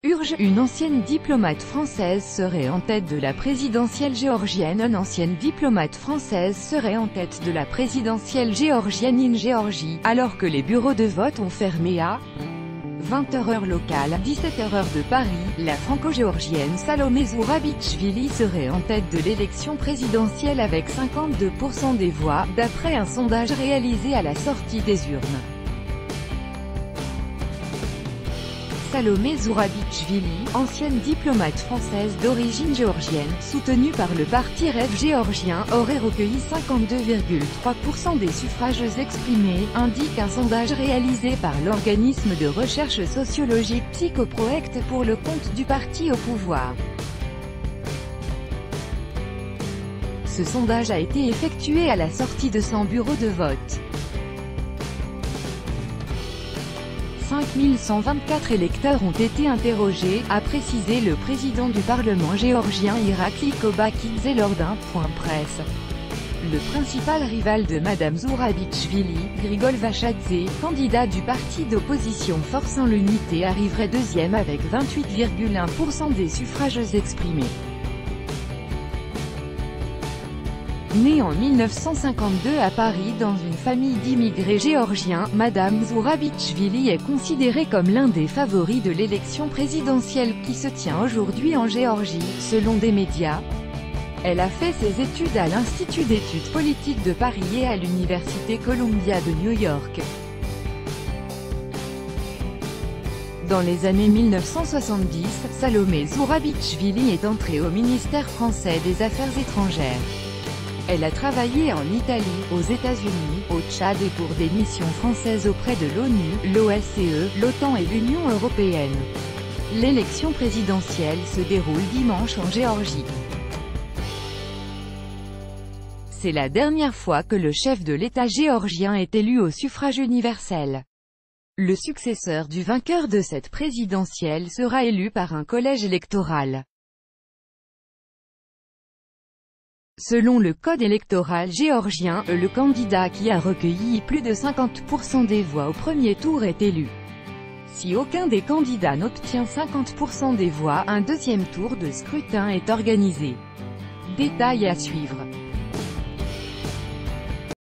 Urge, une ancienne diplomate française serait en tête de la présidentielle géorgienne. Une ancienne diplomate française serait en tête de la présidentielle géorgienne in Géorgie, alors que les bureaux de vote ont fermé à 20h heure locale, 17h heure de Paris. La franco-géorgienne Salomé Zourabichvili serait en tête de l'élection présidentielle avec 52% des voix, d'après un sondage réalisé à la sortie des urnes. Salomé Zourabichvili, ancienne diplomate française d'origine géorgienne, soutenue par le parti Rêve géorgien, aurait recueilli 52,3% des suffrages exprimés, indique un sondage réalisé par l'organisme de recherche sociologique Psychoproject pour le compte du parti au pouvoir. Ce sondage a été effectué à la sortie de 100 bureaux de vote. 5124 électeurs ont été interrogés, a précisé le président du Parlement géorgien Irakli Kobakidze lors d'un point presse. Le principal rival de Madame Zourabichvili, Grigol Vachadze, candidat du parti d'opposition Forçant l'Unité, arriverait deuxième avec 28,1% des suffrages exprimés. Née en 1952 à Paris dans une famille d'immigrés géorgiens, Madame Zourabichvili est considérée comme l'un des favoris de l'élection présidentielle qui se tient aujourd'hui en Géorgie, selon des médias. Elle a fait ses études à l'Institut d'études politiques de Paris et à l'Université Columbia de New York. Dans les années 1970, Salomé Zourabichvili est entrée au ministère français des Affaires étrangères. Elle a travaillé en Italie, aux États-Unis, au Tchad et pour des missions françaises auprès de l'ONU, l'OSCE, l'OTAN et l'Union européenne. L'élection présidentielle se déroule dimanche en Géorgie. C'est la dernière fois que le chef de l'État géorgien est élu au suffrage universel. Le successeur du vainqueur de cette présidentielle sera élu par un collège électoral. Selon le code électoral géorgien, le candidat qui a recueilli plus de 50% des voix au premier tour est élu. Si aucun des candidats n'obtient 50% des voix, un deuxième tour de scrutin est organisé. Détail à suivre.